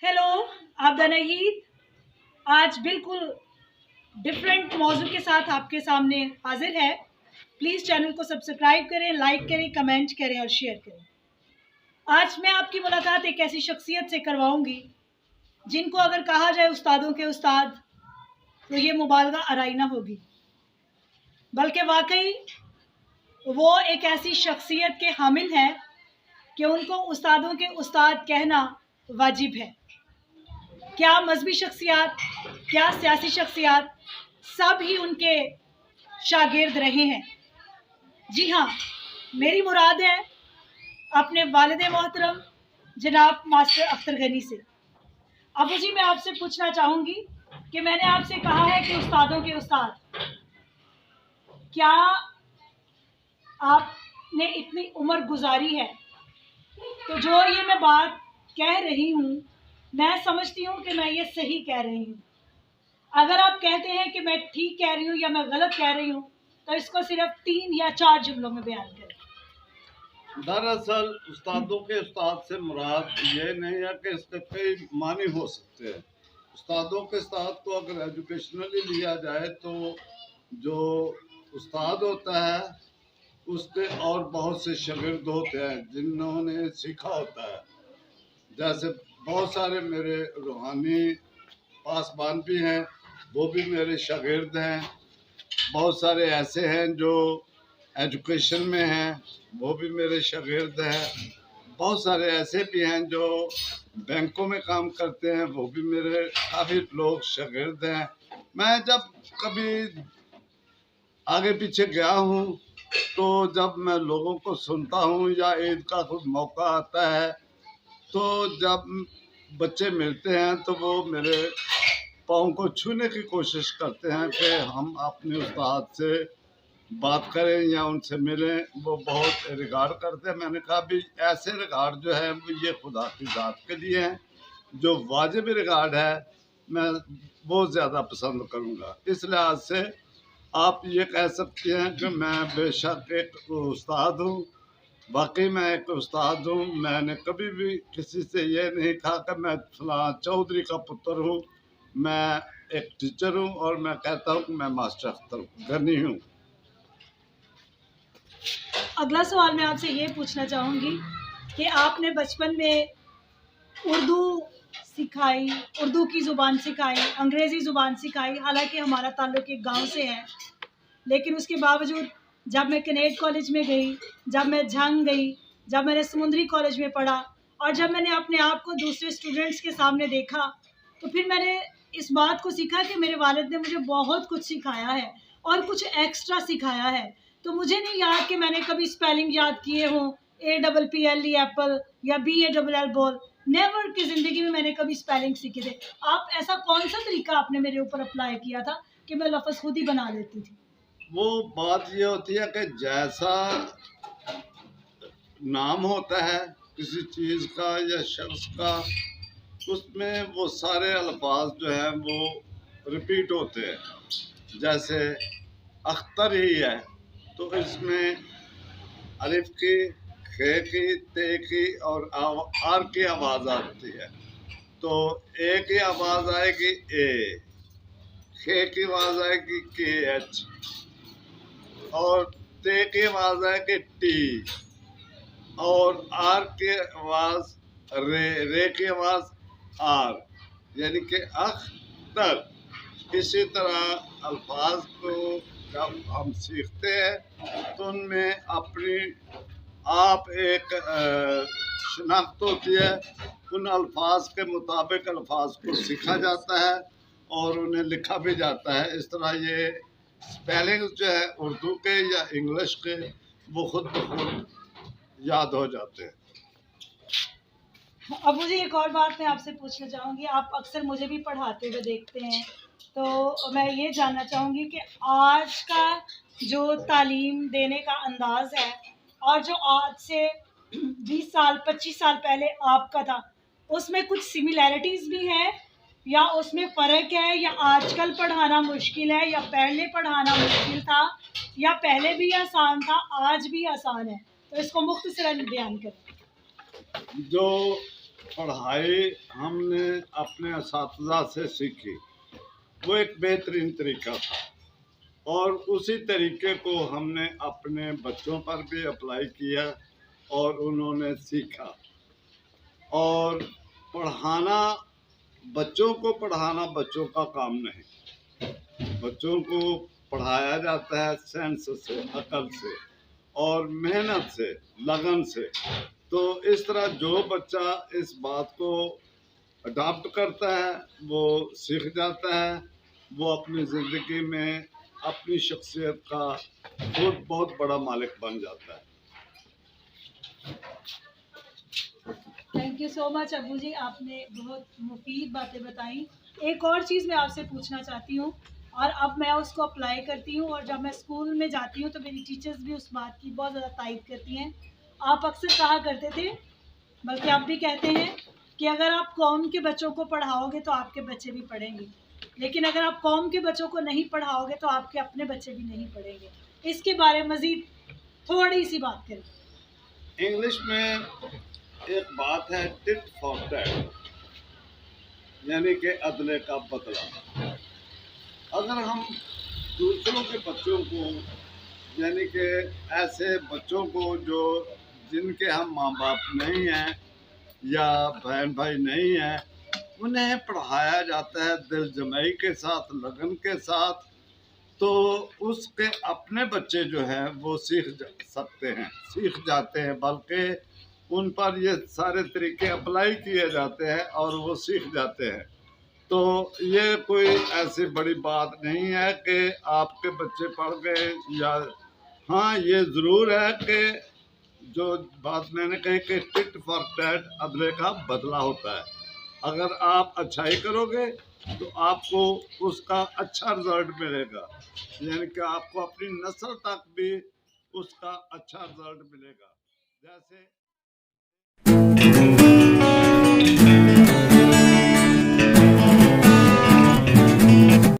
Hello, Abida नहीद। आज बिल्कुल different मौजू के साथ आपके सामने हाजिर है। प्लीज़ चैनल को सब्सक्राइब करें, लाइक करें, कमेंट करें और शेयर करें। आज मैं आपकी मुलाकात एक ऐसी शख्सियत से करवाऊंगी जिनको अगर कहा जाए उस्तादों के उस्ताद तो ये मुबालगा आराइना होगी, बल्कि वाकई वो एक ऐसी शख्सियत के हामिल हैं कि उनको उस्तादों के उस्ताद कहना वाजिब है। क्या मजहबी शख्सियात, क्या सियासी शख्सियात, सब ही उनके शागिर्द रहे हैं। जी हाँ, मेरी मुराद है अपने वालिद मोहतरम जनाब मास्टर अख्तर गनी से। अबू जी, मैं आपसे पूछना चाहूँगी कि मैंने आपसे कहा है कि उस्तादों के उस्ताद, क्या आपने इतनी उम्र गुजारी है तो जो ये मैं बात कह रही हूँ, मैं समझती हूँ कि मैं ये सही कह रही हूँ। अगर आप कहते हैं कि मैं ठीक कह रही हूँ या मैं गलत कह रही हूँ तो इसको सिर्फ 3 या 4 जुमलों में बयान करें। दरअसल उस्तादों के उस्ताद से मुराद ये नहीं है कि इसके कई मानी हो सकते हैं। उस्तादों के उस्ताद को अगर एजुकेशनली लिया जाए तो जो उस्ताद होता है उसके और बहुत से शागिर्द होते हैं जिन्होंने सीखा होता है। जैसे बहुत सारे मेरे रूहानी पासबान भी हैं, वो भी मेरे शागिर्द हैं। बहुत सारे ऐसे हैं जो एजुकेशन में हैं, वो भी मेरे शागिर्द हैं। बहुत सारे ऐसे भी हैं जो बैंकों में काम करते हैं, वो भी मेरे काफ़ी लोग शागिर्द हैं। मैं जब कभी आगे पीछे गया हूँ तो जब मैं लोगों को सुनता हूँ या ईद का कुछ मौका आता है तो जब बच्चे मिलते हैं तो वो मेरे पाँव को छूने की कोशिश करते हैं कि हम अपने उस्ताद से बात करें या उनसे मिलें। वो बहुत रिगार्ड करते हैं। मैंने कहा भी ऐसे रिगार्ड जो है वो ये खुदा की ज़ात के लिए हैं, जो वाजिब रिगार्ड है मैं वो ज़्यादा पसंद करूँगा। इस लिहाज से आप ये कह सकते हैं कि मैं बेशक एक उस्ताद हूँ। वाकई मैं एक उस्ताद हूँ। मैंने कभी भी किसी से ये नहीं कहा कि मैं फलां चौधरी का पुत्र हूँ। मैं एक टीचर हूँ और मैं कहता हूँ कि मैं मास्टर अख्तर गनी हूँ। अगला सवाल मैं आपसे ये पूछना चाहूँगी कि आपने बचपन में उर्दू सिखाई, उर्दू की ज़ुबान सिखाई, अंग्रेज़ी ज़ुबान सिखाई। हालांकि हमारा ताल्लुक़ एक गांव से है, लेकिन उसके बावजूद जब मैं कनेट कॉलेज में गई, जब मैं झंग गई, जब मैंने समुंदरी कॉलेज में पढ़ा और जब मैंने अपने आप को दूसरे स्टूडेंट्स के सामने देखा तो फिर मैंने इस बात को सीखा कि मेरे वालिद ने मुझे बहुत कुछ सिखाया है और कुछ एक्स्ट्रा सिखाया है। तो मुझे नहीं याद कि मैंने कभी स्पेलिंग याद किए हों, APPLE एप्पल या BALL बॉल। नेवर की ज़िंदगी में मैंने कभी स्पेलिंग सीखे थे। आप ऐसा कौन सा तरीका आपने मेरे ऊपर अप्लाई किया था कि मैं लफ्ज़ खुद ही बना लेती थी? वो बात ये होती है कि जैसा नाम होता है किसी चीज़ का या शख्स का, उसमें वो सारे अल्फाज जो हैं वो रिपीट होते हैं। जैसे अख्तर ही है तो इसमें अलिफ की, खे की, ते की और आर की आवाज़ आती है। तो ए की आवाज़ आएगी ए, खे की आवाज़ आएगी KH और ते की आवाज़ आएगी टी और आर की आवाज़ रे, रे की आवाज़ आर, यानी कि अख्तर। इसी तरह अल्फाज को जब हम सीखते हैं तो उनमें अपनी आप एक शनाख्त होती है। उन अल्फाज के मुताबिक अल्फाज को सीखा जाता है और उन्हें लिखा भी जाता है। इस तरह ये स्पेलिंग जो है उर्दू के या इंग्लिश के वो खुद ब खुद याद हो जाते हैं। अब मुझे एक और बात मैं आपसे पूछना चाहूँगी। आप अक्सर मुझे भी पढ़ाते हुए देखते हैं, तो मैं ये जानना चाहूँगी कि आज का जो तालीम देने का अंदाज़ है और जो आज से 20 साल 25 साल पहले आपका था, उसमें कुछ सिमिलैरिटीज़ भी हैं या उसमें फ़र्क है, या आजकल पढ़ाना मुश्किल है या पहले पढ़ाना मुश्किल था, या पहले भी आसान था आज भी आसान है? तो इसको मुख्तसरन बयान करें। जो पढ़ाई हमने अपने असातिज़ा से सीखी, वो एक बेहतरीन तरीका था और उसी तरीके को हमने अपने बच्चों पर भी अप्लाई किया और उन्होंने सीखा। और पढ़ाना, बच्चों को पढ़ाना बच्चों का काम नहीं, बच्चों को पढ़ाया जाता है सेंस से, अकल से और मेहनत से, लगन से। तो इस तरह जो बच्चा इस बात को अडॉप्ट करता है वो सीख जाता है, वो अपनी ज़िंदगी में अपनी शख्सियत का खुद बहुत बड़ा मालिक बन जाता है। थैंक यू सो मच अब्बू जी, आपने बहुत मुफीद बातें बताई। एक और चीज़ मैं आपसे पूछना चाहती हूँ और अब मैं उसको अप्लाई करती हूँ, और जब मैं स्कूल में जाती हूँ तो मेरी टीचर्स भी उस बात की बहुत ज़्यादा तारीफ़ करती हैं। आप अक्सर कहा करते थे, बल्कि आप भी कहते हैं कि अगर आप कौम के बच्चों को पढ़ाओगे तो आपके बच्चे भी पढ़ेंगे, लेकिन अगर आप कौम के बच्चों को नहीं पढ़ाओगे तो आपके अपने बच्चे भी नहीं पढ़ेंगे। इसके बारे में मज़ीद थोड़ी सी बात करें। इंग्लिश में एक बात है, टिट फॉर टैट, यानी कि अदले का बदला। अगर हम दूसरों के बच्चों को, यानी कि ऐसे बच्चों को जो जिनके हम माँ बाप नहीं हैं या बहन भाई नहीं हैं, उन्हें पढ़ाया जाता है दिल जमाई के साथ, लगन के साथ, तो उसके अपने बच्चे जो हैं वो सकते हैं, सीख जाते हैं, बल्कि उन पर ये सारे तरीके अप्लाई किए जाते हैं और वो सीख जाते हैं। तो ये कोई ऐसी बड़ी बात नहीं है कि आपके बच्चे पढ़ गए या, हाँ ये ज़रूर है कि जो बात मैंने कही कि टिट फॉर टैट, अदले का बदला होता है। अगर आप अच्छाई करोगे तो आपको उसका अच्छा रिजल्ट मिलेगा, यानी कि आपको अपनी नस्ल तक भी उसका अच्छा रिजल्ट मिलेगा। जैसे